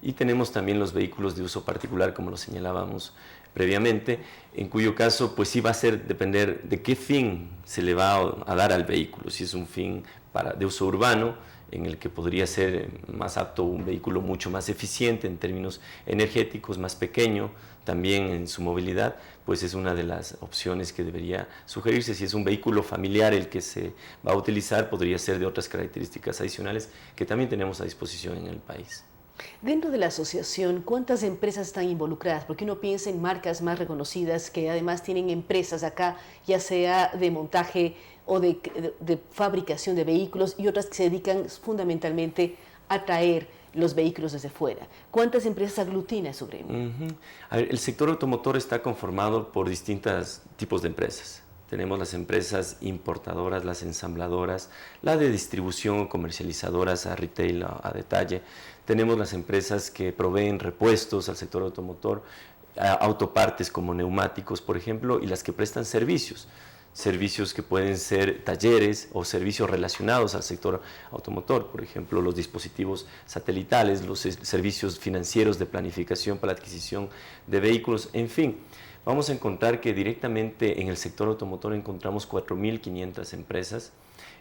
y tenemos también los vehículos de uso particular, como lo señalábamos previamente, en cuyo caso pues sí va a depender de qué fin se le va a dar al vehículo, si es un fin de uso urbano, en el que podría ser más apto un vehículo mucho más eficiente en términos energéticos, más pequeño, también en su movilidad, pues es una de las opciones que debería sugerirse. Si es un vehículo familiar el que se va a utilizar, podría ser de otras características adicionales que también tenemos a disposición en el país. Dentro de la asociación, ¿cuántas empresas están involucradas? Porque uno piensa en marcas más reconocidas que además tienen empresas acá, ya sea de montaje o de fabricación de vehículos y otras que se dedican fundamentalmente a traer los vehículos desde fuera. ¿Cuántas empresas aglutina su gremio? A ver, el sector automotor está conformado por distintos tipos de empresas. Tenemos las empresas importadoras, las ensambladoras, las de distribución o comercializadoras a retail, a detalle. Tenemos las empresas que proveen repuestos al sector automotor, autopartes como neumáticos, por ejemplo, y las que prestan servicios. Servicios que pueden ser talleres o servicios relacionados al sector automotor, por ejemplo, los dispositivos satelitales, los servicios financieros de planificación para la adquisición de vehículos, en fin. Vamos a encontrar que directamente en el sector automotor encontramos 4.500 empresas.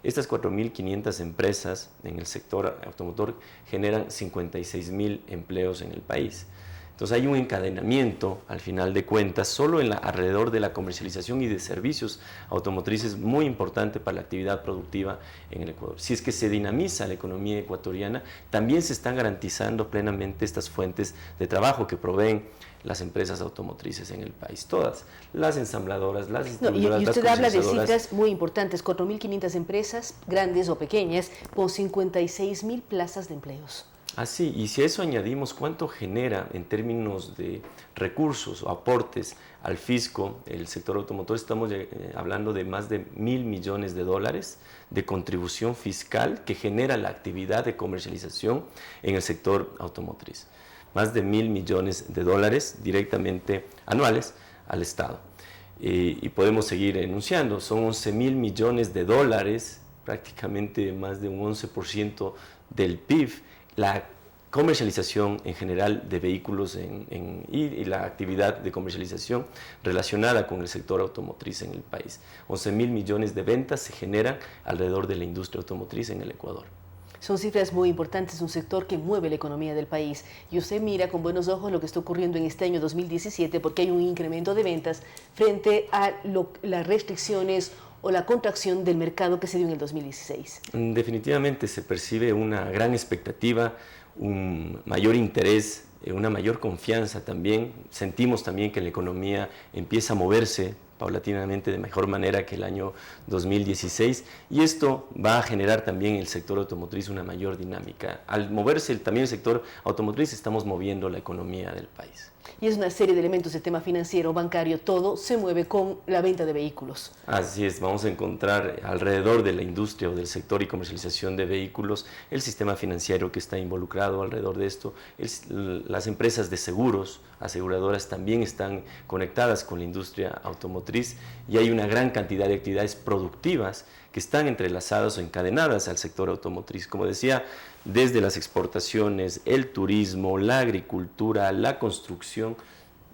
Estas 4.500 empresas en el sector automotor generan 56.000 empleos en el país. Entonces hay un encadenamiento, al final de cuentas, solo alrededor de la comercialización y de servicios automotrices muy importante para la actividad productiva en el Ecuador. Si es que se dinamiza la economía ecuatoriana, también se están garantizando plenamente estas fuentes de trabajo que proveen las empresas automotrices en el país, todas, las ensambladoras, las distribuidoras, y usted las habla de comercializadoras. cifras muy importantes, 4.500 empresas, grandes o pequeñas, con 56.000 plazas de empleos. Así, y si a eso añadimos cuánto genera en términos de recursos o aportes al fisco el sector automotor, estamos hablando de más de $1.000 millones de contribución fiscal que genera la actividad de comercialización en el sector automotriz. Más de $1.000 millones directamente anuales al Estado. Y podemos seguir enunciando, son $11.000 millones, prácticamente más de un 11% del PIB, la comercialización en general de vehículos y la actividad de comercialización relacionada con el sector automotriz en el país. 11.000 millones de ventas se generan alrededor de la industria automotriz en el Ecuador. Son cifras muy importantes, un sector que mueve la economía del país. Y usted mira con buenos ojos lo que está ocurriendo en este año 2017 porque hay un incremento de ventas frente a las restricciones o la contracción del mercado que se dio en el 2016. Definitivamente se percibe una gran expectativa, un mayor interés, una mayor confianza también. Sentimos también que la economía empieza a moverse paulatinamente de mejor manera que el año 2016 y esto va a generar también en el sector automotriz una mayor dinámica. Al moverse también el sector automotriz estamos moviendo la economía del país. Y es una serie de elementos del tema financiero, bancario, todo se mueve con la venta de vehículos. Así es, vamos a encontrar alrededor de la industria o del sector y comercialización de vehículos el sistema financiero que está involucrado alrededor de esto, las empresas de seguros, aseguradoras también están conectadas con la industria automotriz y hay una gran cantidad de actividades productivas que están entrelazadas o encadenadas al sector automotriz. Como decía, desde las exportaciones, el turismo, la agricultura, la construcción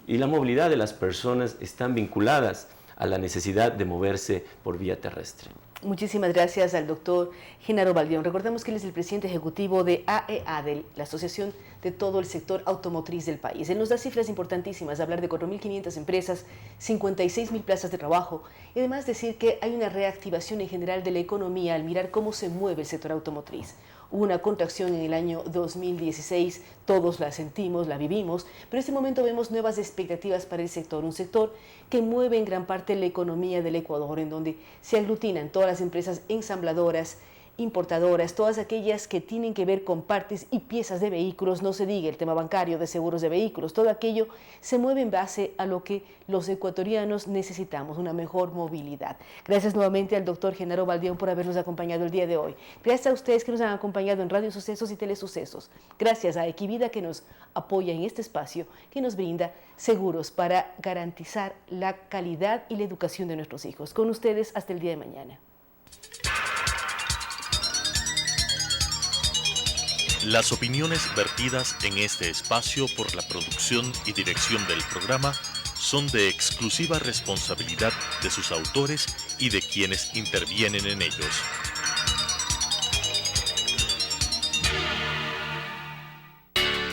y la movilidad de las personas están vinculadas a la necesidad de moverse por vía terrestre. Muchísimas gracias al doctor Genaro Baldión. Recordemos que él es el presidente ejecutivo de AEADEL, la Asociación de todo el sector automotriz del país. Él nos da cifras importantísimas, hablar de 4.500 empresas, 56.000 plazas de trabajo y además decir que hay una reactivación en general de la economía al mirar cómo se mueve el sector automotriz. Hubo una contracción en el año 2016, todos la sentimos, la vivimos, pero en este momento vemos nuevas expectativas para el sector, un sector que mueve en gran parte la economía del Ecuador, en donde se aglutinan todas las empresas ensambladoras, importadoras, todas aquellas que tienen que ver con partes y piezas de vehículos, no se diga el tema bancario, de seguros de vehículos, todo aquello se mueve en base a lo que los ecuatorianos necesitamos, una mejor movilidad. Gracias nuevamente al doctor Genaro Baldión por habernos acompañado el día de hoy. Gracias a ustedes que nos han acompañado en Radio Sucesos y Telesucesos. Gracias a Equivida que nos apoya en este espacio, que nos brinda seguros para garantizar la calidad y la educación de nuestros hijos. Con ustedes hasta el día de mañana. Las opiniones vertidas en este espacio por la producción y dirección del programa son de exclusiva responsabilidad de sus autores y de quienes intervienen en ellos.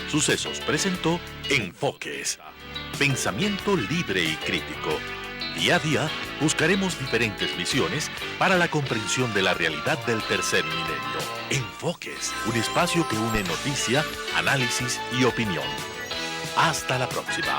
Sucesos presentó Enfoques. Pensamiento libre y crítico. Día a día buscaremos diferentes visiones para la comprensión de la realidad del tercer milenio. Enfoques, un espacio que une noticia, análisis y opinión. Hasta la próxima.